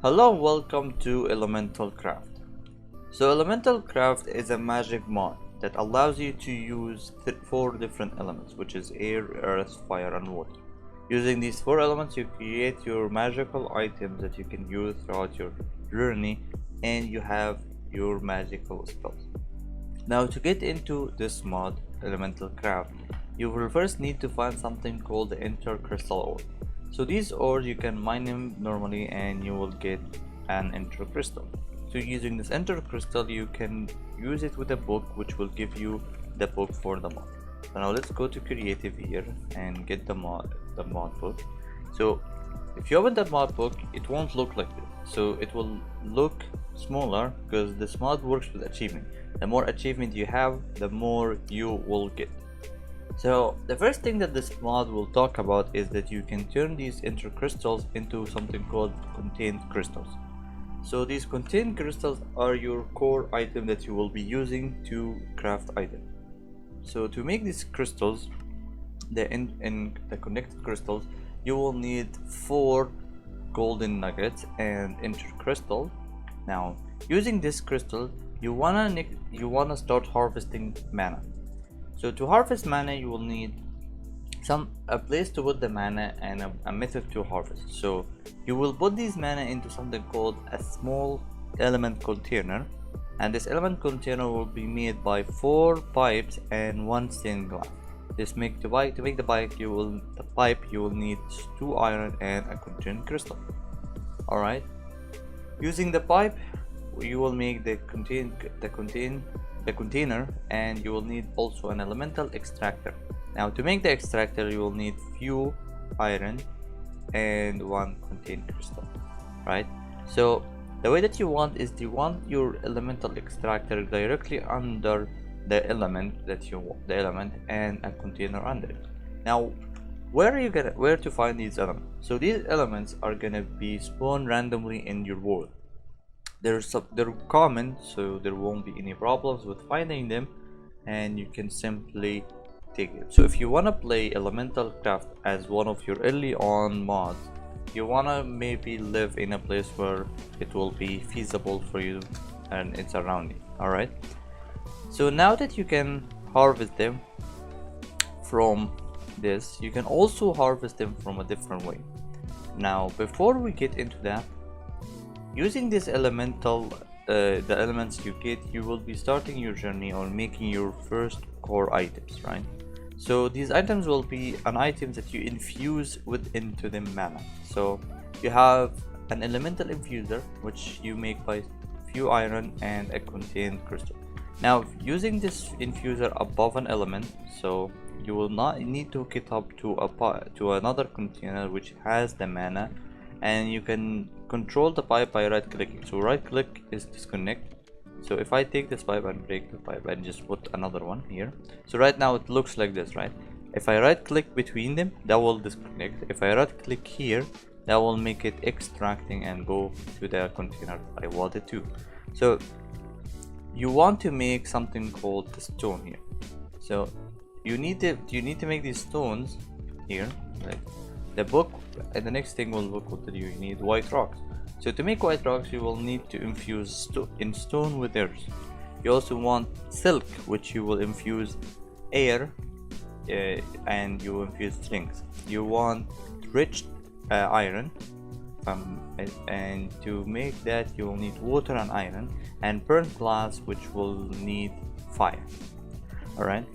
Hello, welcome to ElementalCraft. So ElementalCraft is a magic mod that allows you to use 4 different elements, which is air, earth, fire and water. Using these 4 elements you create your magical items that you can use throughout your journey, and you have your magical spells. Now to get into this mod, ElementalCraft, you will first need to find something called the intercrystal ore. So these ores you can mine them normally and you will get an intercrystal. So using this intercrystal you can use it with a book, which will give you the book for the mod. So now let's go to creative here and get the mod book. So if you open the mod book, it won't look like this. So it will look smaller because this mod works with achievement. The more achievement you have, the more you will get. So the first thing that this mod will talk about is that you can turn these intercrystals into something called contained crystals. So these contained crystals are your core item that you will be using to craft items. So to make these crystals, the connected crystals, you will need 4 golden nuggets and intercrystal. Now using this crystal, you wanna start harvesting mana. So to harvest mana you will need a place to put the mana and a method to harvest. So you will put these mana into something called a small element container, and this element container will be made by 4 pipes and 1 stained glass. To make the pipe you will need 2 iron and a contained crystal. Alright. Using the pipe you will make the container, and you will need also an elemental extractor. Now to make the extractor you will need few iron and 1 contained crystal, right? So the way that you want your elemental extractor directly under the element and a container under it. Now where to find these elements? So these elements are gonna be spawned randomly in your world. They're common, so there won't be any problems with finding them, and you can simply take it. So if you want to play ElementalCraft as one of your early on mods, you want to maybe live in a place where it will be feasible for you and it's around you. Alright, so now that you can harvest them from this, you can also harvest them from a different way. Now before we get into that, using this the elements you get, you will be starting your journey or making your first core items, right? So these items will be an items that you infuse into the mana. So you have an elemental infuser, which you make by few iron and a contained crystal. Now using this infuser above an element, so you will not need to hook it up to another container which has the mana, and you can control the pipe by right clicking. So right click is disconnect. So if I take this pipe and break the pipe and just put another one here, so right now it looks like this, right? If I right click between them, that will disconnect. If I right click here, that will make it extracting and go to the container I want it to. So you want to make something called the stone here. So you need to make these stones here, right? The book and the next thing will look what you need white rocks. So to make white rocks you will need to infuse in stone with earth. You also want silk, which you will infuse air, and you will infuse strings. You want rich iron, and to make that you will need water and iron, and burnt glass, which will need fire. Alright,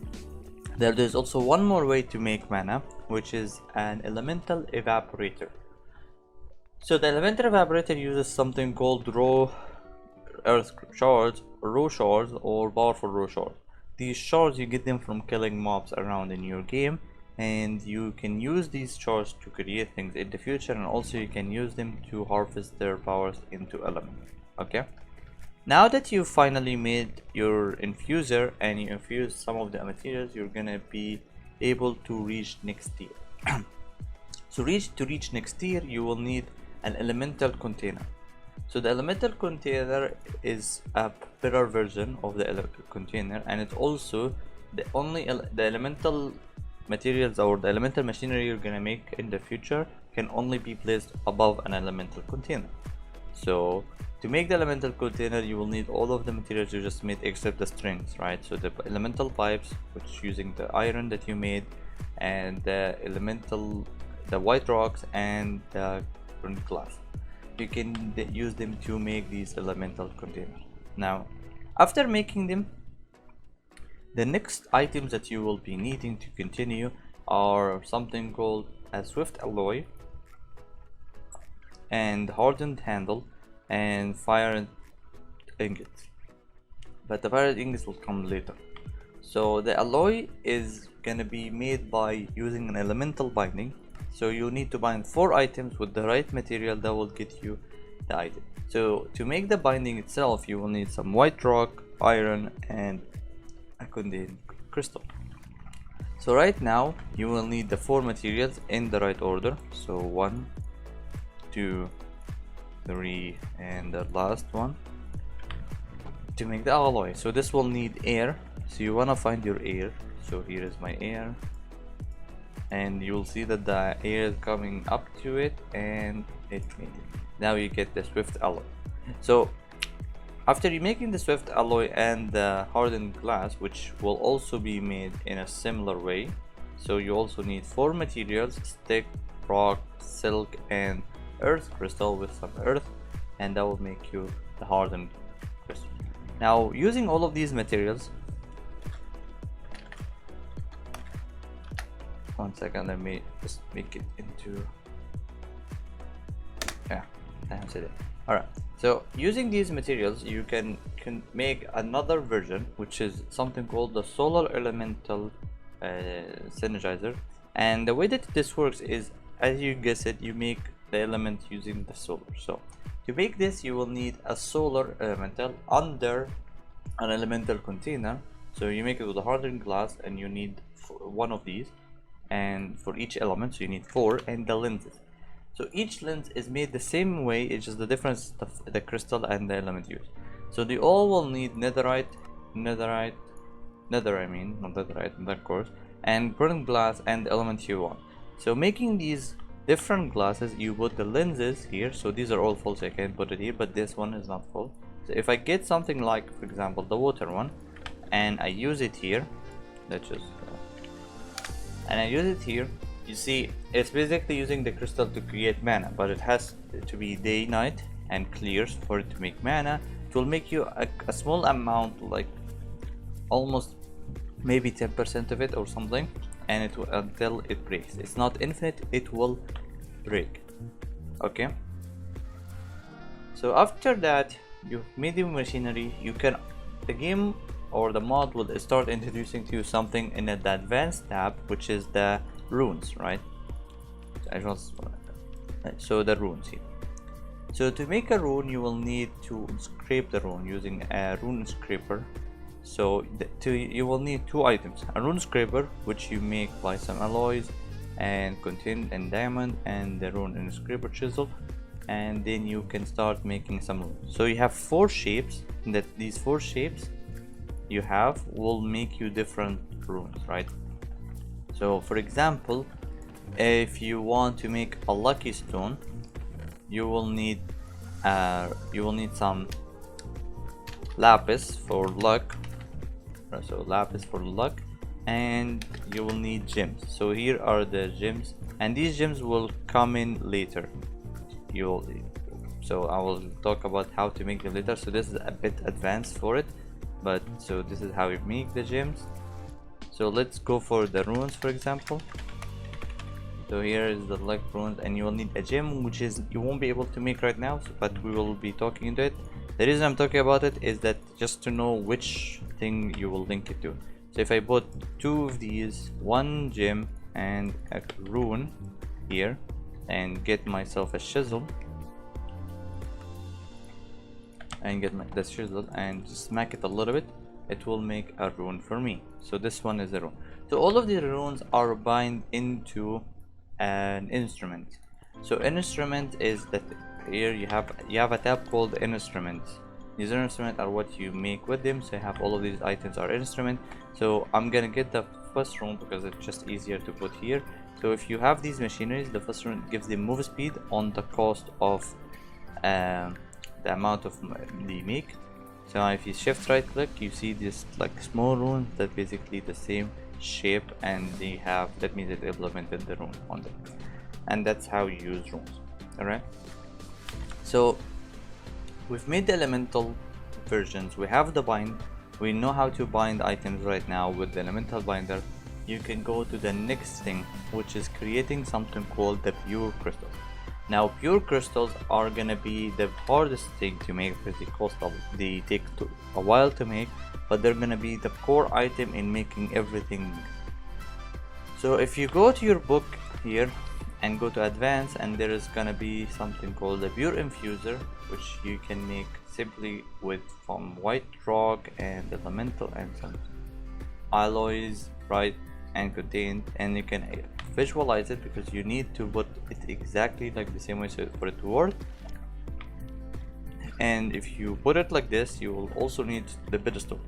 there's also one more way to make mana, which is an elemental evaporator. So the elemental evaporator uses something called raw earth shards, or powerful raw shards. These shards you get them from killing mobs around in your game, and you can use these shards to create things in the future, and also you can use them to harvest their powers into elements. Okay, now that you finally made your infuser and you infuse some of the materials, you're gonna be able to reach next tier. So to reach next tier you will need an elemental container. So the elemental container is a better version of the container, and it's also the elemental materials or the elemental machinery you're gonna make in the future can only be placed above an elemental container. So to make the elemental container, you will need all of the materials you just made except the strings, right? So the elemental pipes, which using the iron that you made, and the white rocks and the burnt glass. You can use them to make these elemental containers. Now, after making them, the next items that you will be needing to continue are something called a swift alloy and hardened handle and fire ingots, but the fire ingots will come later. So the alloy is gonna be made by using an elemental binding. So you need to bind 4 items with the right material that will get you the item. So to make the binding itself, you will need some white rock, iron, and a condensed crystal. So right now you will need the 4 materials in the right order. So 1, 2, 3, and the last one to make the alloy. So this will need air. So you want to find your air. So here is my air, and you'll see that the air is coming up to it, and it made it. Now you get the swift alloy. So after you making the swift alloy and the hardened glass, which will also be made in a similar way, so you also need 4 materials: stick, rock, silk, and earth crystal with some earth, and that will make you the hardened crystal. Now using all of these materials, one second, let me just make it into, yeah, that's it. Alright, so using these materials you can make another version, which is something called the solar elemental synergizer. And the way that this works is, as you guess it, you make the element using the solar. So to make this, you will need a solar elemental under an elemental container. So you make it with a hardened glass, and you need 1 of these, and for each element, so you need 4, and the lenses. So each lens is made the same way, it's just the difference of the crystal and the element used. So they all will need nether, of course, and burnt glass and the element you want. So making these different glasses, you put the lenses here. So these are all full, so I can put it here, but this one is not full. So if I get something like, for example, the water one, and I use it here, let's just and I use it here, you see it's basically using the crystal to create mana, but it has to be day, night, and clears for it to make mana. It will make you a small amount, like almost maybe 10% of it or something, and it will, until it breaks. It's not infinite, it will break. Okay, so after that you've made your machinery, you can, the game or the mod will start introducing to you something in the advanced tab, which is the runes, right? So the runes here. So to make a rune, you will need to scrape the rune using a rune scraper. So you will need 2 items: a rune scraper, which you make by some alloys and contain and diamond, and the rune scraper chisel, and then you can start making some runes. So you have 4 shapes, that these 4 shapes you have will make you different runes, right? So for example, if you want to make a lucky stone, you will need some lapis for luck, and you will need gems. So here are the gems, and these gems will come in later. So I will talk about how to make them later. So this is a bit advanced for it, but so this is how you make the gems. So let's go for the runes, for example. So here is the luck runes, and you will need a gem, which is you won't be able to make right now, but we will be talking into it. The reason I'm talking about it is that just to know which thing you will link it to. So if I put 2 of these, 1 gem and a rune here, and get myself a chisel, and get the chisel and just smack it a little bit, it will make a rune for me. So this one is a rune. So all of the runes are bind into an instrument. So instrument is that here you have a tab called instruments. These instruments are what you make with them. So you have all of these items are instrument. So I'm gonna get the first rune because it's just easier to put here. So if you have these machineries, the first rune gives them move speed on the cost of the amount of they make. So now if you shift right click, you see this like small runes that basically the same shape, and they have, that means it implemented the rune on them, and that's how you use runes. Alright, so we've made the elemental versions, we have the bind, we know how to bind items right now with the elemental binder. You can go to the next thing, which is creating something called the pure crystals. Now pure crystals are gonna be the hardest thing to make because they take a while to make, but they're gonna be the core item in making everything. So if you go to your book here and go to advanced, and there is gonna be something called the pure infuser, which you can make simply with from white rock and elemental and some alloys, right, and contained, and you can visualize it because you need to put it exactly like the same way so for it to work. And if you put it like this, you will also need the pedestal.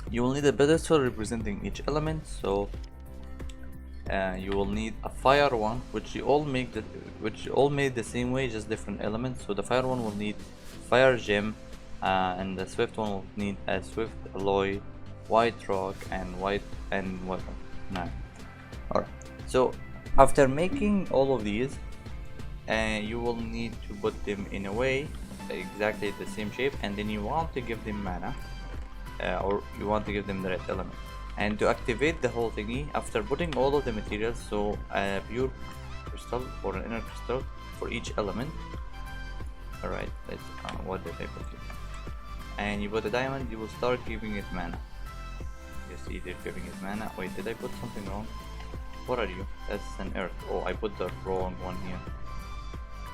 You will need a pedestal representing each element. So you will need a fire one, which you all made the same way, just different elements. So the fire one will need fire gem, and the swift one will need a swift alloy, white rock, and white and what. No. Alright. So after making all of these, you will need to put them in a way exactly the same shape, and then you want to give them mana, or you want to give them the red element. And to activate the whole thingy, after putting all of the materials, so a pure crystal or an inner crystal for each element. Alright, let's what did I put here? And you put a diamond, you will start giving it mana. You see they're giving it mana. Wait, did I put something wrong? What are you? That's an earth. Oh, I put the wrong one here.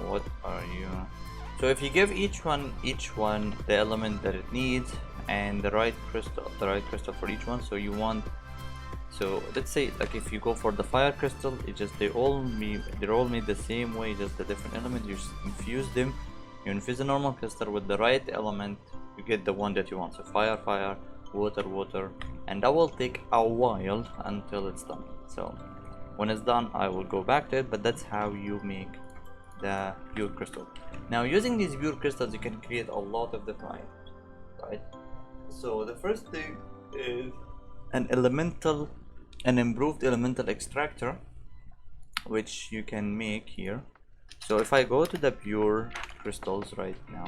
What are you? So if you give each one the element that it needs and the right crystal for each one. So you want, so let's say like if you go for the fire crystal, it just they're all made the same way, just the different element. You just infuse them. You infuse the normal crystal with the right element, you get the one that you want. So fire, water, and that will take a while until it's done. So when it's done, I will go back to it, but that's how you make the pure crystal. Now using these pure crystals, you can create a lot of different items, right? So the first thing is an improved elemental extractor, which you can make here. So if I go to the pure crystals right now,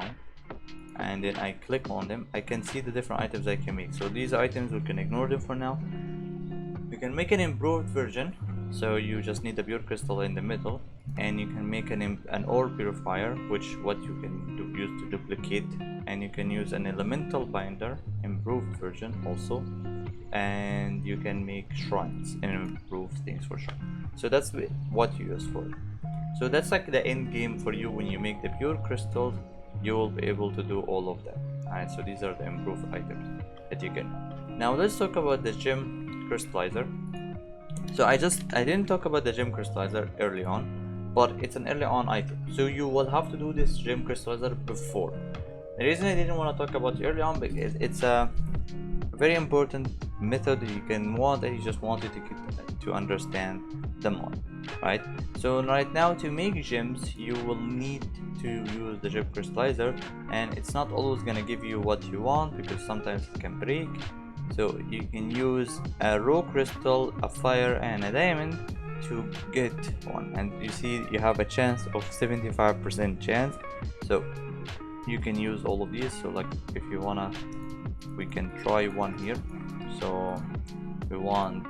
and then I click on them, I can see the different items I can make. So these items, we can ignore them for now. You can make an improved version. So you just need a pure crystal in the middle, and you can make an ore purifier, which what you can use to duplicate, and you can use an elemental binder, improved version also, and you can make shrines and improve things for sure. So that's what you use for it. So that's like the end game for you. When you make the pure crystals, you will be able to do all of that. Alright, so these are the improved items that you can. Now let's talk about the gem crystallizer. So I didn't talk about the gem crystallizer early on, but it's an early on item, so you will have to do this gem crystallizer before. The reason I didn't want to talk about it early on, because it's a very important method you can want, and you just wanted to understand the mod, right? So right now, to make gems, you will need to use the gem crystallizer, and it's not always gonna give you what you want, because sometimes it can break. So you can use a raw crystal, a fire, and a diamond to get one, and you see you have a chance of 75% chance. So you can use all of these. So like if you wanna, we can try one here. So we want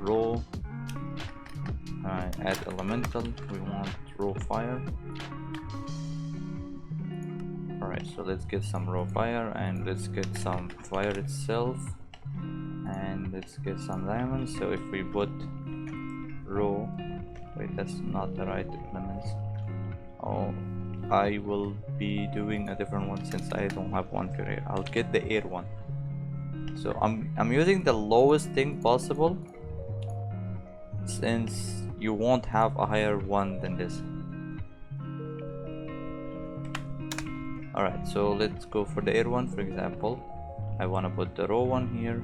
raw, add elemental, we want raw fire. Alright, so let's get some raw fire, and let's get some fire itself, and let's get some diamonds. So if we put raw, wait, that's not the right elements. Oh, I will be doing a different one since I don't have one for air. I'll get the air one. So I'm using the lowest thing possible, since you won't have a higher one than this. Alright, so let's go for the air one. For example, I want to put the raw one here,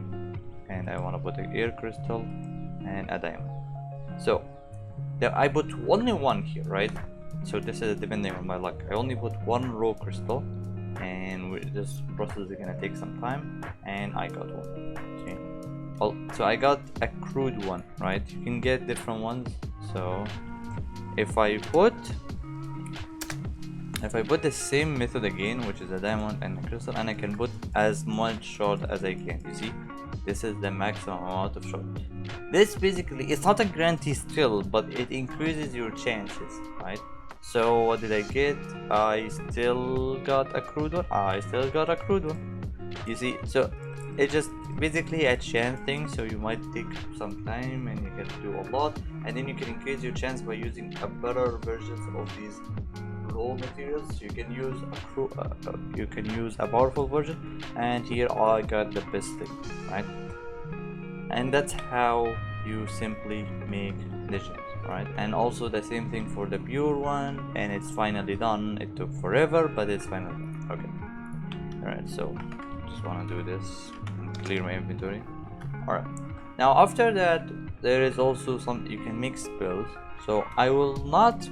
and I want to put the air crystal and a diamond. So I put only one here, right? So this is depending on my luck. I only put one raw crystal, and this process is gonna take some time, and I got one. Okay. Well, so I got a crude one, right? You can get different ones. So if I put the same method again, which is a diamond and a crystal, and I can put as much shard as I can. You see, this is the maximum amount of shard. This basically, it's not a guarantee still, but it increases your chances, right? So what did I get? I still got a crude one. You see, so it's just basically a chance thing. So you might take some time and you can do a lot, and then you can increase your chance by using a better versions of these raw materials. You can use a powerful version, and here I got the best thing, right? And that's how you simply make the gems, right? And also the same thing for the pure one, and it's finally done. It took forever, but it's finally done. Okay, all right, so just want to do this and clear my inventory. All right, now after that there is also some, you can make spells. So I will not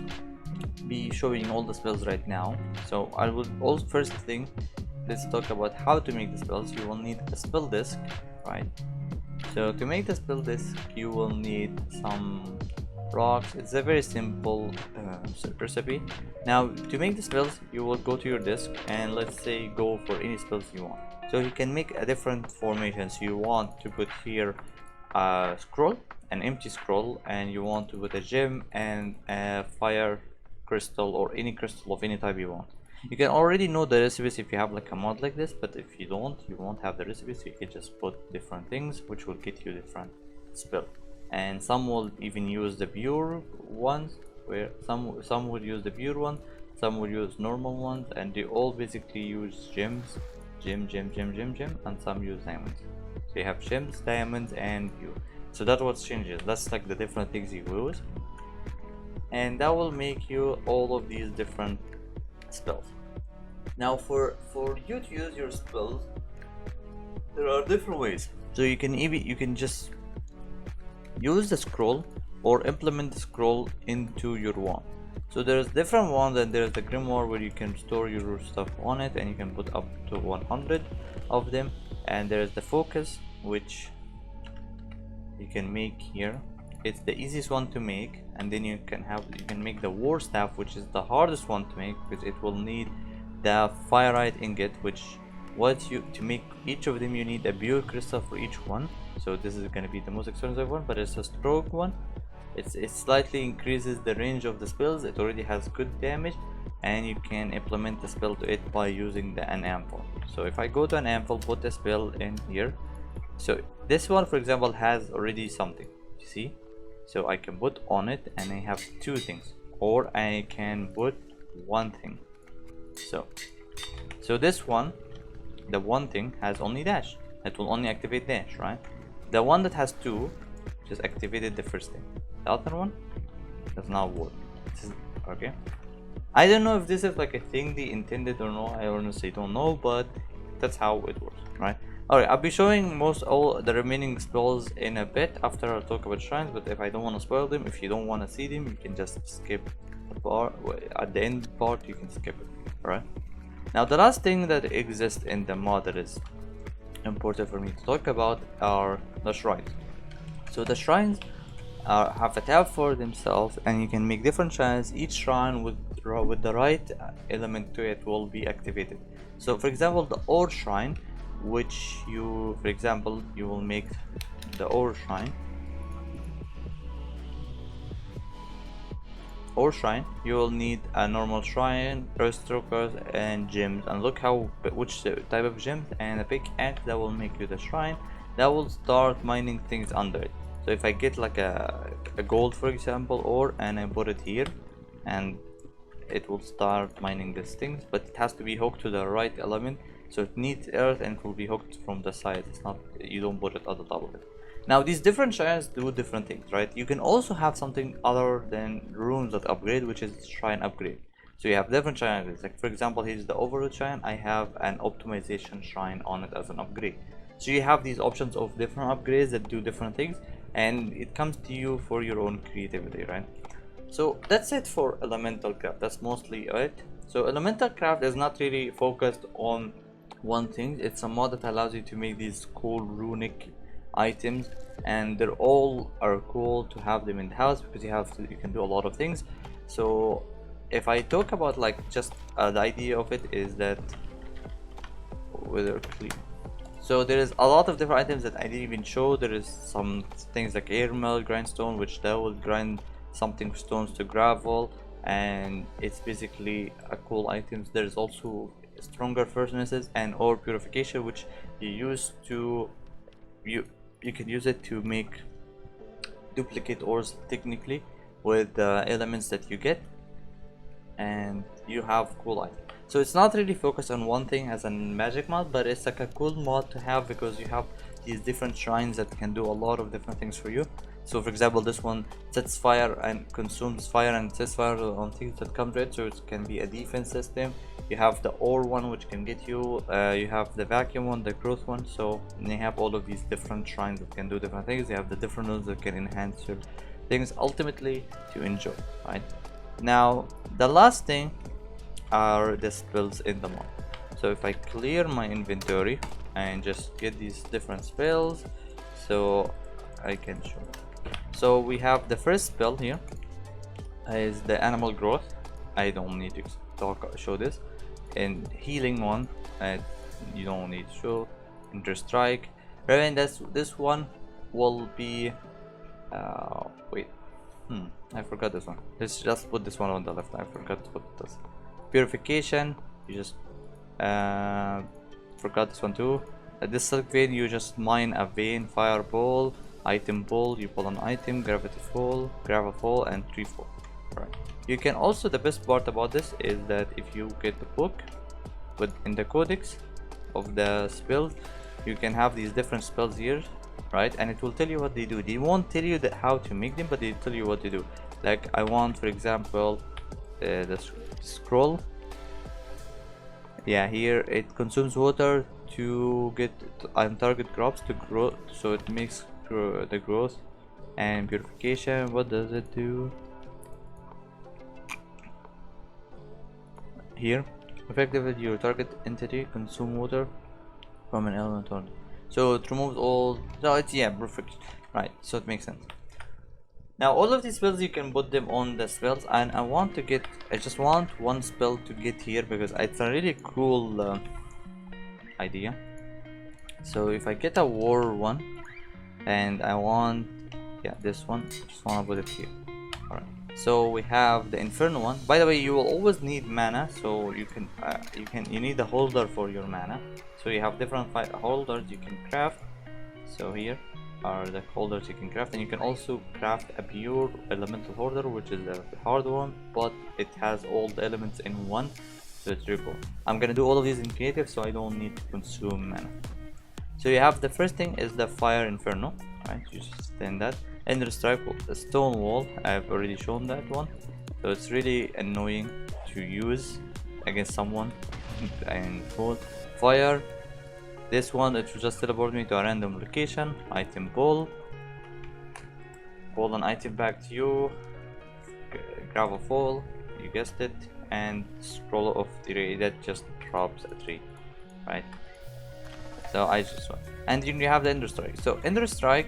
be showing all the spells right now. So I will also, first thing, let's talk about how to make the spells. You will need a spell disc, right? So to make the spell disc, you will need some rocks. It's a very simple recipe. Now to make the spells, you will go to your disc and let's say go for any spells you want. So you can make a different formation. So you want to put here a scroll, an empty scroll, and you want to put a gem and a fire crystal or any crystal of any type you want. You can already know the recipes if you have like a mod like this, but if you don't, you won't have the recipes. So you can just put different things which will get you different spell. And some will even use the pure ones, where some would use the pure one, some would use normal ones, and they all basically use gems, gem, and some use diamonds. So you have gems, diamonds, and pure. So that's what changes. That's like the different things you use, and that will make you all of these different spells. Now for you to use your spells, there are different ways. So you can just use the scroll or implement the scroll into your wand. So there's different wands, and there's the grimoire where you can store your stuff on it, and you can put up to 100 of them. And there's the focus, which you can make here. It's the easiest one to make, and then you can make the war staff, which is the hardest one to make because it will need the fireite ingot, which to make each of them you need a pure crystal for each one. So this is going to be the most expensive one, but it's a stroke one. It slightly increases the range of the spells. It already has good damage, and you can implement the spell to it by using an anvil. So if I go to an anvil, put the spell in here. So this one, for example, has already something, you see. So I can put on it, and I have two things, or I can put one thing. So this one, the one thing has only dash. It will only activate dash, right? The one that has two just activated the first thing. The other one does not work. Okay. I don't know if this is like a thing they intended or not. I honestly don't know, but that's how it works, right? Alright, I'll be showing all the remaining spells in a bit after I talk about shrines, but if I don't want to spoil them, if you don't want to see them, you can just skip the part. At the end part, you can skip it, alright? Now the last thing that exists in the mod that is important for me to talk about are the shrines. So the shrines have a tab for themselves, and you can make different shrines. Each shrine with the right element to it will be activated. So for example, the ore shrine, which you will make the ore shrine, you will need a normal shrine, earth strokers, and gems. And look which type of gems, and a pickaxe that will make you the shrine that will start mining things under it. So if I get like a gold, for example, ore, and I put it here, and it will start mining these things, but it has to be hooked to the right element. So it needs earth, and it will be hooked from the side. It's not, you don't put it at the top of it. Now these different shrines do different things, right? You can also have something other than runes that upgrade, which is shrine upgrade. So you have different shrines. Like for example, here's the overload shrine. I have an optimization shrine on it as an upgrade. So you have these options of different upgrades that do different things, and it comes to you for your own creativity, right? So that's it for ElementalCraft. That's mostly it. So ElementalCraft is not really focused on one thing. It's a mod that allows you to make these cool runic items, and they're all are cool to have them in the house because you can do a lot of things. So if I talk about like just the idea of it is that whether clean. So there is a lot of different items that I didn't even show. There is some things like air mill, grindstone, which that will grind something stones to gravel, and it's basically a cool items. There's also stronger furnaces and ore purification, which you use to you can use it to make duplicate ores technically with the elements that you get, and you have cool items. So it's not really focused on one thing as a magic mod, but it's like a cool mod to have because you have these different shrines that can do a lot of different things for you. So for example, this one sets fire and consumes fire and sets fire on things that come red, so it can be a defense system. You have the ore one, which can get you, you have the vacuum one, the growth one. So they have all of these different shrines that can do different things. You have the different ones that can enhance your things ultimately to enjoy, right? Now the last thing are the spells in the mod. So if I clear my inventory and just get these different spells, so I can show. So we have the first spell here is the animal growth. I don't need to show this. And healing one, you don't need to show. Enter strike. And this one will be wait, I forgot this one. Let's just put this one on the left. I forgot what it does. Purification, you just forgot this one too. This silk vein, you just mine a vein, fireball, item ball, you pull an item, gravity fall, gravel fall, and tree fall. Right. You can also, the best part about this is that if you get the book in the codex of the spells, you can have these different spells here, right? And it will tell you what they do. They won't tell you how to make them, but they tell you what to do. Like I want, for example, the scroll. Yeah, here it consumes water to get on target crops to grow, so it makes the growth. And purification, what does it do? Here, effectively your target entity consume water from an elemental, so it removes all. So it's, yeah, perfect, right? So it makes sense. Now all of these spells you can put them on the spells, and I just want one spell to get here because it's a really cool idea. So if I get a war one and I want, yeah, this one, just want to put it here. Alright, so we have the inferno one. By the way, you will always need mana, so you need a holder for your mana. So you have different holders you can craft. So here are the holders you can craft, and you can also craft a pure elemental holder, which is a hard one, but it has all the elements in one, so it's really cool. I'm gonna do all of these in creative, so I don't need to consume mana. So you have the first thing is the fire inferno, right? You just stand that. Ender strike, the stone wall, I've already shown that one, so it's really annoying to use against someone. And cool fire, this one, it will just teleport me to a random location. Item ball, pull an item back to you. Gravel fall, you guessed it. And scroll of the ray, that just drops a tree, right? So I just want, and you have the ender strike. So ender strike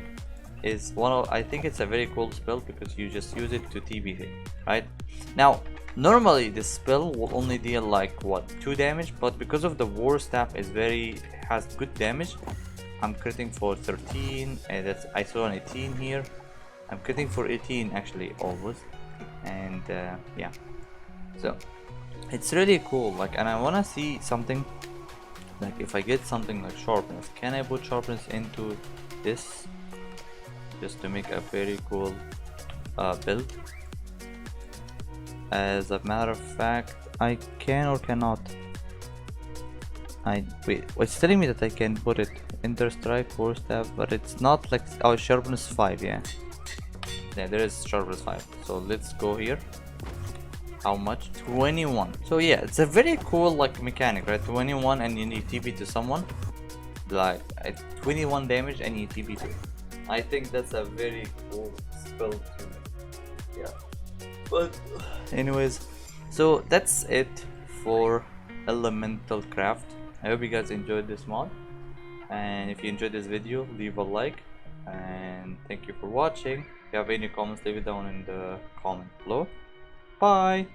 is one of, I think it's a very cool spell because you just use it to TB hit, right? Now normally this spell will only deal like what, 2 damage, but because of the war staff has good damage, I'm critting for 13, and that's, I saw an 18 here. I'm critting for 18 actually always, and yeah, so it's really cool. Like, and I wanna see something like, if I get something like sharpness, can I put sharpness into this just to make a very cool build? As a matter of fact, I can or cannot. Wait, it's telling me that I can put it enter strike, force staff, but it's not like, oh, sharpness 5, yeah, there is sharpness 5. So let's go here. How much? 21. So yeah, it's a very cool like mechanic, right? 21, and you need TP to someone, like 21 damage, and you TP to. I think that's a very cool spell to me. Yeah. But anyways, so that's it for ElementalCraft. I hope you guys enjoyed this mod, and if you enjoyed this video, leave a like, and thank you for watching. If you have any comments, leave it down in the comment below. Bye.